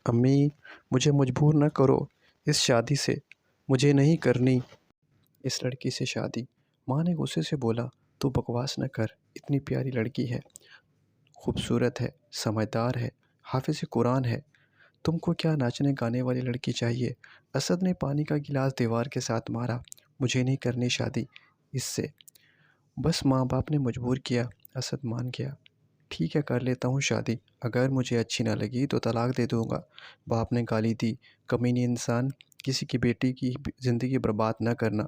امی مجھے مجبور نہ کرو اس شادی سے، مجھے نہیں کرنی اس لڑکی سے شادی۔ ماں نے غصے سے بولا، تو بکواس نہ کر، اتنی پیاری لڑکی ہے، خوبصورت ہے، سمجھدار ہے، حافظ قرآن ہے، تم کو کیا ناچنے گانے والی لڑکی چاہیے؟ اسد نے پانی کا گلاس دیوار کے ساتھ مارا۔ مجھے نہیں کرنی شادی اس سے، بس ماں باپ نے مجبور کیا۔ اسد مان گیا۔ ٹھیک ہے، کر لیتا ہوں شادی، اگر مجھے اچھی نہ لگی تو طلاق دے دوں گا۔ باپ نے گالی دی، کمینی انسان، کسی کی بیٹی کی زندگی برباد نہ کرنا۔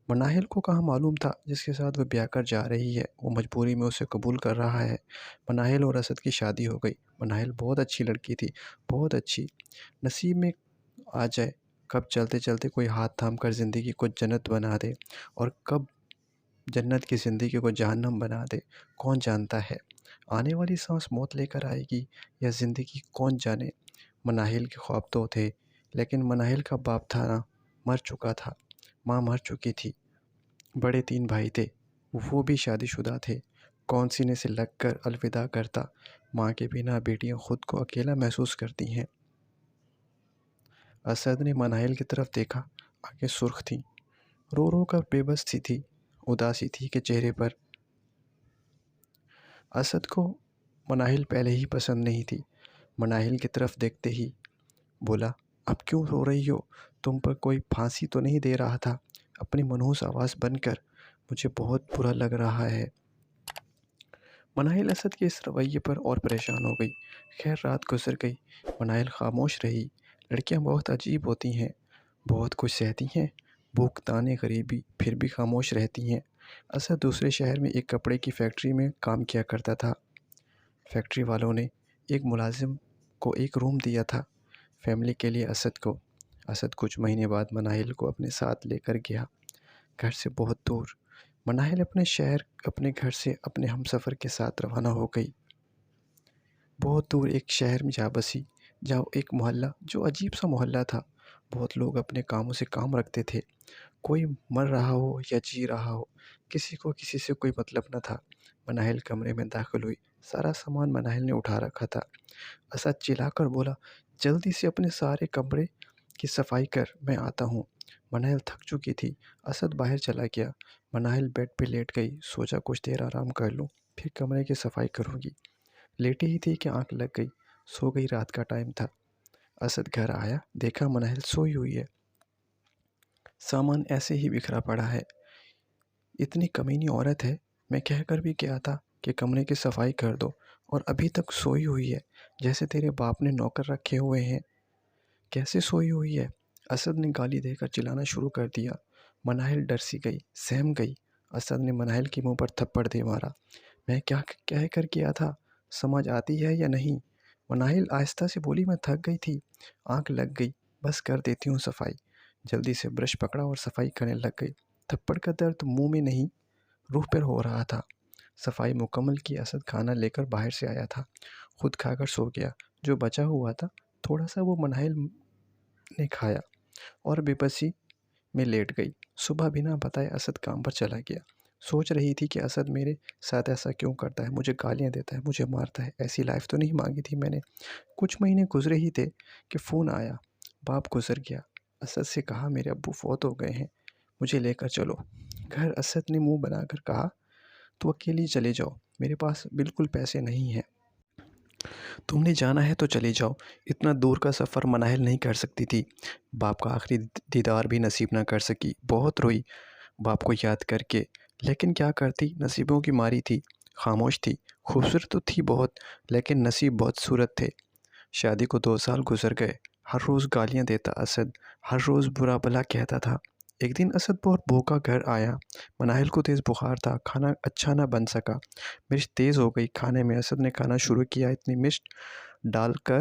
مناہل کو کہاں معلوم تھا جس کے ساتھ وہ بیاہ کر جا رہی ہے وہ مجبوری میں اسے قبول کر رہا ہے۔ مناہل اور اسد کی شادی ہو گئی۔ مناہل بہت اچھی لڑکی تھی، بہت اچھی۔ نصیب میں آ جائے کب چلتے چلتے کوئی ہاتھ تھام کر زندگی کو جنت بنا دے، اور کب جنت کی زندگی کو جہنم بنا دے، کون جانتا ہے؟ آنے والی سانس موت لے کر آئے گی یا زندگی، کون جانے۔ مناہل کے خواب تو تھے، لیکن مناہل کا باپ تھا نا، مر چکا تھا، ماں مر چکی تھی، بڑے 3 بھائی تھے، وہ بھی شادی شدہ تھے۔ کون سینے سے لگ کر الوداع کرتا؟ ماں کے بنا بیٹیاں خود کو اکیلا محسوس کرتی ہیں۔ اسد نے مناہل کی طرف دیکھا، آنکھیں سرخ تھیں، رو رو کر بے بس سی تھی، اداسی تھی کہ چہرے پر۔ اسد کو مناہل پہلے ہی پسند نہیں تھی۔ مناہل کی طرف دیکھتے ہی بولا، اب کیوں رو رہی ہو؟ تم پر کوئی پھانسی تو نہیں دے رہا تھا؟ اپنی منحوس آواز بند کر، مجھے بہت برا لگ رہا ہے۔ مناہل اسد کے اس رویے پر اور پریشان ہو گئی۔ خیر رات گزر گئی، مناہل خاموش رہی۔ لڑکیاں بہت عجیب ہوتی ہیں، بہت کچھ سہتی ہیں، بھوک تانے غریبی، پھر بھی خاموش رہتی ہیں۔ اسد دوسرے شہر میں ایک کپڑے کی فیکٹری میں کام کیا کرتا تھا۔ فیکٹری والوں نے ایک ملازم کو ایک روم دیا تھا فیملی کے لیے اسد کو۔ اسد کچھ مہینے بعد مناہل کو اپنے ساتھ لے کر گیا، گھر سے بہت دور۔ مناہل اپنے شہر، اپنے گھر سے اپنے ہم سفر کے ساتھ روانہ ہو گئی۔ بہت دور ایک شہر میں جا بسی، جہاں ایک محلہ جو عجیب سا محلہ تھا، بہت لوگ اپنے کاموں سے کام رکھتے تھے، کوئی مر رہا ہو یا جی رہا ہو، کسی کو کسی سے کوئی مطلب نہ تھا۔ مناہل کمرے میں داخل ہوئی، سارا سامان مناہل نے اٹھا رکھا تھا۔ اسد چلا کر بولا، جلدی سے اپنے سارے کمرے کی صفائی کر، میں آتا ہوں۔ مناہل تھک چکی تھی۔ اسد باہر چلا گیا۔ مناہل بیڈ پہ لیٹ گئی، سوچا کچھ دیر آرام کر لوں، پھر کمرے کی صفائی کروں گی۔ لیٹی ہی تھی کہ آنکھ لگ گئی، سو گئی، رات کا ٹائم تھا۔ اسد گھر آیا، دیکھا مناہل سوئی ہوئی ہے، سامان ایسے ہی بکھرا پڑا ہے۔ اتنی کمینی عورت ہے، میں کہہ کر بھی گیا تھا کہ کمرے کی صفائی کر دو، اور ابھی تک سوئی ہوئی ہے، جیسے تیرے باپ نے نوکر رکھے ہوئے ہیں۔ کیسے سوئی ہوئی ہے؟ اسد نے گالی دے کر چلانا شروع کر دیا۔ مناہل ڈر سی گئی، سہم گئی۔ اسد نے مناہل کے منہ پر تھپڑ دے مارا۔ میں کیا کہہ کر گیا تھا، سمجھ آتی ہے یا نہیں؟ مناہل آہستہ سے بولی، میں تھک گئی تھی، آنکھ لگ گئی، بس کر دیتی ہوں صفائی۔ جلدی سے برش پکڑا اور صفائی کرنے لگ گئی۔ تھپڑ کا درد منہ میں نہیں، روح پر ہو رہا تھا۔ صفائی مکمل کی، اسد کھانا لے کر باہر سے آیا تھا، خود کھا کر سو گیا۔ جو بچا ہوا تھا تھوڑا سا وہ مناہل نے کھایا اور بے بسی میں لیٹ گئی۔ صبح بنا بتائے اسد کام پر چلا گیا۔ سوچ رہی تھی کہ اسد میرے ساتھ ایسا کیوں کرتا ہے، مجھے گالیاں دیتا ہے، مجھے مارتا ہے، ایسی لائف تو نہیں مانگی تھی میں نے۔ کچھ مہینے گزرے ہی تھے کہ فون آیا، باپ گزر گیا۔ اسد سے کہا، میرے ابو فوت ہو گئے ہیں، مجھے لے کر چلو گھر۔ اسد نے منہ بنا کر کہا، تو اکیلی چلے جاؤ، میرے پاس بالکل پیسے نہیں ہیں، تم نے جانا ہے تو چلے جاؤ۔ اتنا دور کا سفر مناہل نہیں کر سکتی تھی، باپ کا آخری دیدار بھی نصیب نہ کر سکی۔ بہت روئی باپ کو یاد کر کے، لیکن کیا کرتی، نصیبوں کی ماری تھی، خاموش تھی۔ خوبصورت تو تھی بہت، لیکن نصیب بہت صورت تھے۔ شادی کو 2 سال گزر گئے۔ ہر روز گالیاں دیتا اسد، ہر روز برا بھلا کہتا تھا۔ ایک دن اسد بہت بھوکا گھر آیا۔ مناہل کو تیز بخار تھا، کھانا اچھا نہ بن سکا، مرچ تیز ہو گئی کھانے میں۔ اسد نے کھانا شروع کیا، اتنی مرچ ڈال کر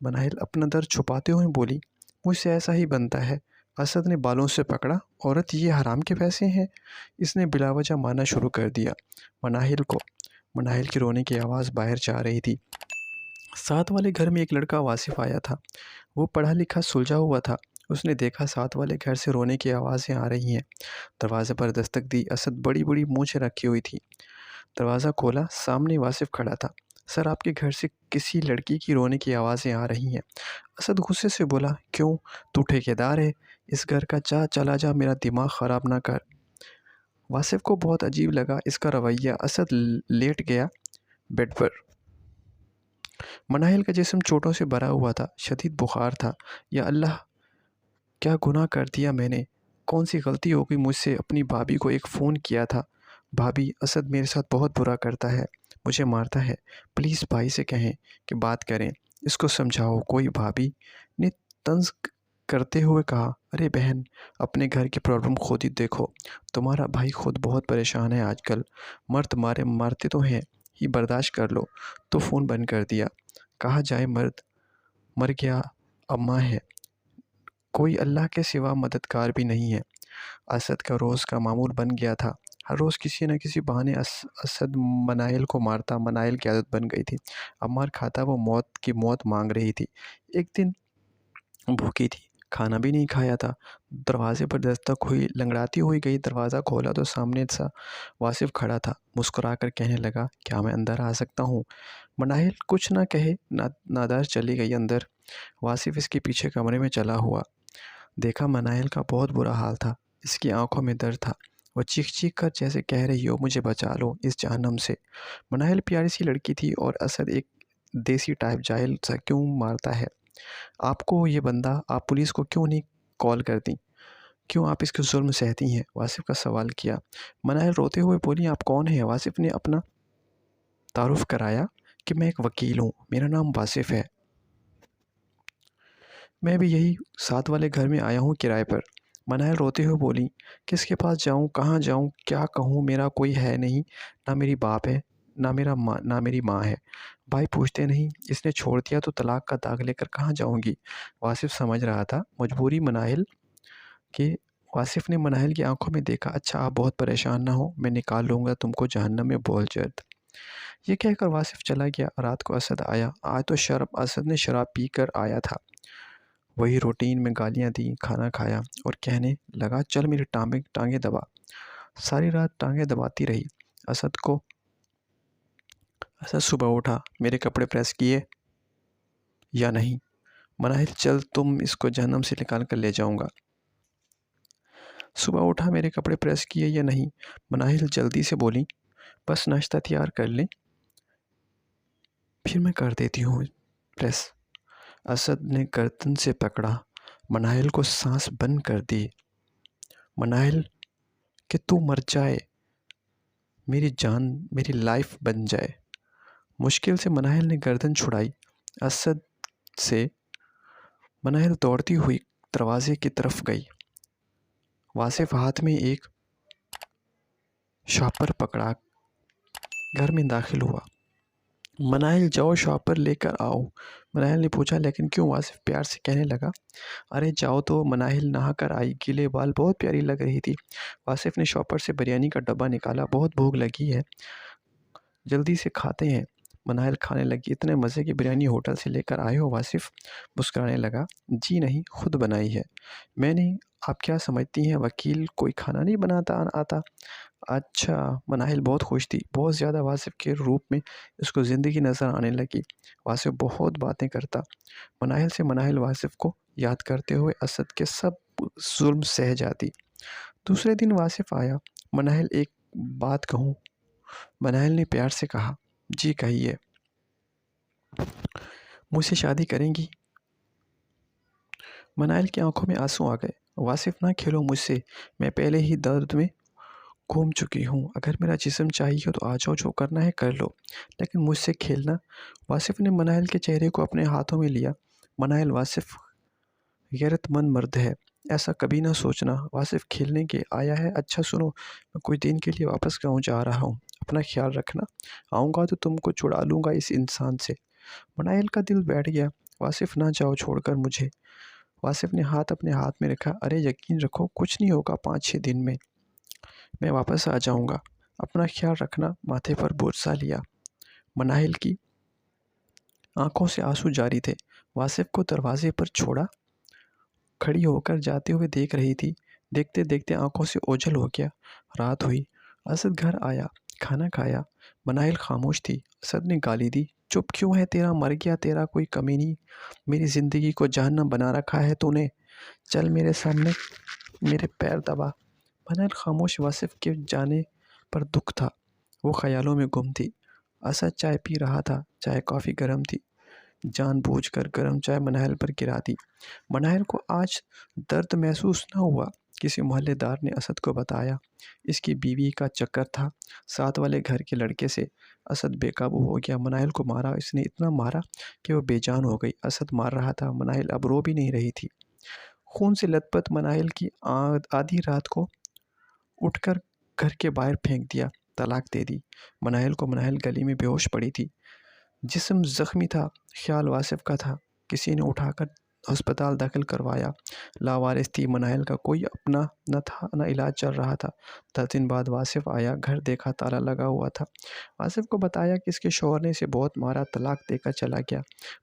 مناہل اپنا درد چھپاتے ہوئے بولی، مجھ سے ایسا ہی بنتا ہے۔ اسد نے بالوں سے پکڑا، عورت یہ حرام کے پیسے ہیں؟ اس نے بلا وجہ مارنا شروع کر دیا مناہل کو۔ مناہل کی رونے کی آواز باہر جا رہی تھی۔ ساتھ والے گھر میں ایک لڑکا واصف آیا تھا، وہ پڑھا لکھا سلجھا ہوا تھا۔ اس نے دیکھا ساتھ والے گھر سے رونے کی آوازیں آ رہی ہیں، دروازے پر دستک دی۔ اسد بڑی بڑی مونچھیں رکھی ہوئی تھی، دروازہ کھولا، سامنے واصف کھڑا تھا۔ سر آپ کے گھر سے کسی لڑکی کی رونے کی آوازیں آ رہی ہیں۔ اسد غصے سے بولا، کیوں؟ تو ٹھیکیدار ہے، اس گھر کا چلا جا، میرا دماغ خراب نہ کر۔ واصف کو بہت عجیب لگا اس کا رویہ۔ اسد لیٹ گیا بیڈ پر۔ مناہل کا جسم چوٹوں سے بھرا ہوا تھا، شدید بخار تھا۔ یا اللہ، کیا گناہ کر دیا میں نے؟ کون سی غلطی ہو گئی مجھ سے؟ اپنی بھابھی کو ایک فون کیا تھا۔ بھابھی، اسد میرے ساتھ بہت برا کرتا ہے، مجھے مارتا ہے، پلیز بھائی سے کہیں کہ بات کریں، اس کو سمجھاؤ کوئی۔ بھابھی نے طنز کرتے ہوئے کہا، ارے بہن، اپنے گھر کی پرابلم خود ہی دیکھو، تمہارا بھائی خود بہت پریشان ہے آج کل، مرد مارتے تو ہیں ہی، برداشت کر لو۔ تو فون بند کر دیا۔ کہا جائے مرد مر گیا، اب ماں ہے، کوئی اللہ کے سوا مددگار بھی نہیں ہے۔ اسد کا روز کا معمول بن گیا تھا، ہر روز کسی نہ کسی بہانے اسد مناہل کو مارتا۔ مناہل کی عادت بن گئی تھی، اب مار کھاتا وہ موت مانگ رہی تھی۔ ایک دن بھوکی تھی، کھانا بھی نہیں کھایا تھا، دروازے پر دستک ہوئی، لنگڑاتی ہوئی گئی، دروازہ کھولا تو سامنے سا واصف کھڑا تھا، مسکرا کر کہنے لگا، کیا میں اندر آ سکتا ہوں؟ مناہل کچھ نہ کہے نادار چلی گئی اندر۔ واصف اس کے پیچھے کمرے میں چلا ہوا۔ دیکھا مناہل کا بہت برا حال تھا، اس کی آنکھوں میں درد تھا، وہ چیخ چیخ کر جیسے کہہ رہی ہو، مجھے بچا لو اس جہنم سے۔ مناہل پیاری سی لڑکی تھی اور اسد ایک دیسی ٹائپ، جاہل سا کیوں مارتا ہے آپ کو یہ بندہ؟ آپ پولیس کو کیوں نہیں کال کرتی؟ کیوں آپ اس کے ظلم سہتی ہیں؟ واصف کا سوال کیا۔ مناہل روتے ہوئے بولی، آپ کون ہیں؟ واصف نے اپنا تعارف کرایا کہ میں ایک وکیل ہوں، میرا نام واصف ہے، میں بھی یہی ساتھ والے گھر میں آیا ہوں کرائے پر۔ مناہل روتے ہوئے بولی، کس کے پاس جاؤں، کہاں جاؤں، کیا کہوں؟ میرا کوئی ہے نہیں، نہ میری باپ ہے، نہ میری ماں ہے، بھائی پوچھتے نہیں، اس نے چھوڑ دیا تو طلاق کا داغ لے کر کہاں جاؤں گی؟ واصف سمجھ رہا تھا مجبوری مناہل کہ واصف نے مناہل کی آنکھوں میں دیکھا، اچھا آپ بہت پریشان نہ ہو، میں نکال لوں گا تم کو جہنم میں بول جلد۔ یہ کہہ کر واصف چلا گیا۔ رات کو اسد آیا، آج تو اسد نے شراب پی کر آیا تھا۔ وہی روٹین میں گالیاں دیں، کھانا کھایا اور کہنے لگا، چل میری ٹانگیں دبا۔ ساری رات ٹانگیں دباتی رہی۔ اسد صبح اٹھا، میرے کپڑے پریس کیے یا نہیں؟ مناہل، چل، تم اس کو جہنم سے نکال کر لے جاؤں گا۔ صبح اٹھا، میرے کپڑے پریس کیے یا نہیں؟ مناہل جلدی سے بولی، بس ناشتہ تیار کر لیں، پھر میں کر دیتی ہوں پریس۔ اسد نے گردن سے پکڑا، مناہل کو سانس بند کر دی۔ مناہل، کہ تو مر جائے، میری جان، میری لائف بن جائے۔ مشکل سے مناہل نے گردن چھڑائی اسد سے۔ مناہل دوڑتی ہوئی دروازے کی طرف گئی۔ واصف ہاتھ میں ایک شاپر پکڑا گھر میں داخل ہوا۔ مناہل، جاؤ شاپر لے کر آؤ۔ مناہل نے پوچھا، لیکن کیوں؟ واصف پیار سے کہنے لگا، ارے جاؤ تو۔ مناہل نہا کر آئی، گیلے بال، بہت پیاری لگ رہی تھی۔ واصف نے شاپر سے بریانی کا ڈبہ نکالا، بہت بھوک لگی ہے، جلدی سے کھاتے ہیں۔ مناہل کھانے لگی، اتنے مزے کی بریانی ہوٹل سے لے کر آئے ہو؟ واصف مسکرانے لگا، جی نہیں، خود بنائی ہے میں نے۔ آپ کیا سمجھتی ہیں وکیل کوئی کھانا نہیں بناتا آتا؟ اچھا۔ مناہل بہت خوش تھی، بہت زیادہ۔ واصف کے روپ میں اس کو زندگی نظر آنے لگی۔ واصف بہت باتیں کرتا۔ مناہل واصف کو یاد کرتے ہوئے اسد کے سب ظلم سہ جاتی۔ دوسرے دن واصف آیا، مناہل ایک بات کہوں؟ مناہل نے پیار سے کہا، جی کہیے۔ مجھ سے شادی کریں گی؟ مناہل کی آنکھوں میں آنسو آ گئے۔ واصف، نہ کھیلو مجھ سے، میں پہلے ہی درد میں گھوم چکی ہوں، اگر میرا جسم چاہیے تو آ جاؤ، جو کرنا ہے کر لو، لیکن مجھ سے کھیلنا۔ واصف نے مناہل کے چہرے کو اپنے ہاتھوں میں لیا۔ مناہل، واصف غیرت مند مرد ہے، ایسا کبھی نہ سوچنا۔ واصف کھیلنے کے آیا ہے؟ اچھا سنو، میں کچھ دن کے لیے واپس گاؤں جا رہا ہوں، اپنا خیال رکھنا، آؤں گا تو تم کو چھڑا لوں گا اس انسان سے۔ مناہل کا دل بیٹھ گیا۔ واصف، نہ جاؤ چھوڑ کر مجھے۔ واصف نے ہاتھ اپنے ہاتھ میں رکھا، ارے یقین رکھو، کچھ نہیں ہوگا، 5-6 دن میں واپس آ جاؤں گا، اپنا خیال رکھنا۔ ماتھے پر بوسہ لیا۔ مناہل کی آنکھوں سے آنسو جاری تھے۔ واصف کو دروازے پر چھوڑا، کھڑی ہو کر جاتے ہوئے دیکھ رہی تھی۔ دیکھتے دیکھتے آنکھوں سے اوجھل ہو گیا۔ رات ہوئی، اسد گھر آیا، کھانا کھایا۔ مناہل خاموش تھی۔ اسد نے گالی دی، چپ کیوں ہے تیرا؟ مر گیا تیرا کوئی کمینی؟ میری زندگی کو جہنم بنا رکھا ہے تو نے، چل میرے سامنے میرے پیر دبا۔ منال خاموش، واصف کے جانے پر دکھ تھا، وہ خیالوں میں گم تھی۔ اسد چائے پی رہا تھا، چائے کافی گرم تھی، جان بوجھ کر گرم چائے منال پر گرا دی۔ منال کو آج درد محسوس نہ ہوا۔ کسی محلے دار نے اسد کو بتایا اس کی بیوی کا چکر تھا ساتھ والے گھر کے لڑکے سے۔ اسد بے قابو ہو گیا، منال کو مارا، اس نے اتنا مارا کہ وہ بے جان ہو گئی۔ اسد مار رہا تھا، منال اب رو بھی نہیں رہی تھی۔ خون سے لت پت منال کی آدھی رات کو اٹھ کر گھر کے باہر پھینک دیا، طلاق دے دی۔ منال گلی میں بے ہوش پڑی تھی، جسم زخمی تھا، خیال واصف کا تھا۔ کسی نے اٹھا کر ہسپتال داخل کروایا، لاوارث تھی منال کا کوئی اپنا نہ تھا، نہ علاج چل رہا تھا۔ 10 دن بعد واصف آیا، گھر دیکھا تالا لگا ہوا تھا۔ واصف کو بتایا کہ اس کے شوہر نے اسے بہت مارا، طلاق دے کر چلا گیا۔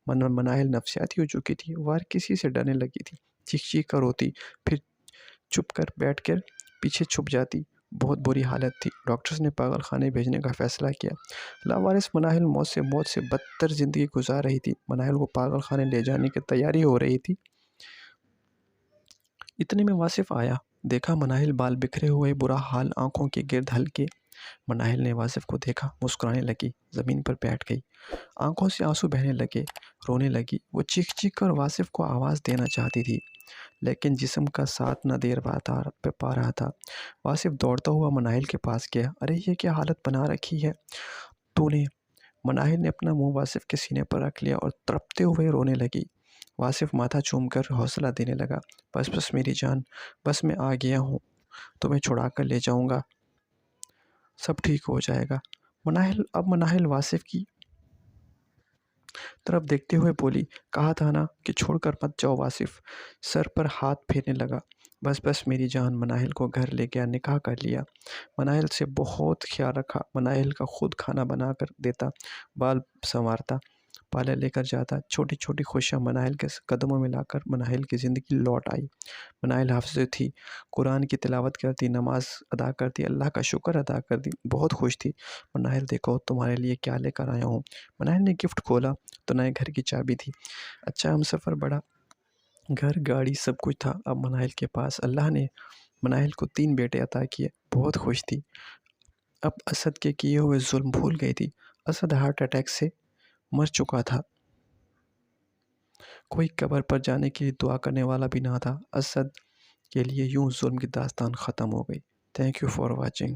منال نفسیاتی ہو چکی تھی، وہ ہر کسی سے ڈرنے لگی تھی، چیخ چیخ کر روتی، پھر چپ کر بیٹھ کر پیچھے چھپ جاتی۔ بہت بری حالت تھی، ڈاکٹرز نے پاگل خانے بھیجنے کا فیصلہ کیا۔ لاوارث منال موت سے بدتر زندگی گزار رہی تھی۔ منال کو پاگل خانے لے جانے کی تیاری ہو رہی تھی۔ اتنے میں واصف آیا، دیکھا منال بال بکھرے ہوئے، برا حال، آنکھوں کے گرد ہلکے۔ منال نے واصف کو دیکھا، مسکرانے لگی، زمین پر بیٹھ گئی، آنکھوں سے آنسو بہنے لگے، رونے لگی۔ وہ چیخ چیخ کر واصف کو آواز دینا چاہتی تھی، لیکن جسم کا ساتھ نہ دے پا رہا تھا۔ واصف دوڑتا ہوا منال کے پاس گیا، ارے یہ کیا حالت بنا رکھی ہے تو نے؟ منال نے اپنا منہ واصف کے سینے پر رکھ لیا اور تڑپتے ہوئے رونے لگی۔ واصف ماتھا چوم کر حوصلہ دینے لگا، بس میری جان، بس میں آ گیا ہوں، تمہیں چھڑا کر لے جاؤں گا، سب ٹھیک ہو جائے گا۔ منال واصف کی طرف دیکھتے ہوئے بولی، کہا تھا نا کہ چھوڑ کر مت جاؤ واصف۔ سر پر ہاتھ پھیرنے لگا، بس میری جان۔ منال کو گھر لے گیا، نکاح کر لیا، منال سے بہت خیال رکھا، منال کا خود کھانا بنا کر دیتا، بال سنوارتا، پارلر لے کر جاتا۔ چھوٹی چھوٹی خوشیاں منال کے قدموں میں لا کر منال کی زندگی لوٹ آئی۔ منال حافظ تھی، قرآن کی تلاوت کرتی، نماز ادا کرتی، اللہ کا شکر ادا کرتی، بہت خوش تھی۔ منال دیکھو تمہارے لیے کیا لے کر آیا ہوں۔ منال نے گفٹ کھولا تو نئے گھر کی چابی تھی۔ اچھا ہم سفر، بڑا گھر، گاڑی، سب کچھ تھا اب منال کے پاس۔ اللہ نے منال کو 3 بیٹے عطا کیے، بہت خوش تھی، اب اسد کے کیے ہوئے ظلم بھول گئی تھی۔ اسد ہارٹ اٹیک سے مر چکا تھا، کوئی قبر پر جانے کے لیے دعا کرنے والا بھی نہ تھا۔ اسد کے لیے یوں ظلم کی داستان ختم ہو گئی۔ Thank you for watching.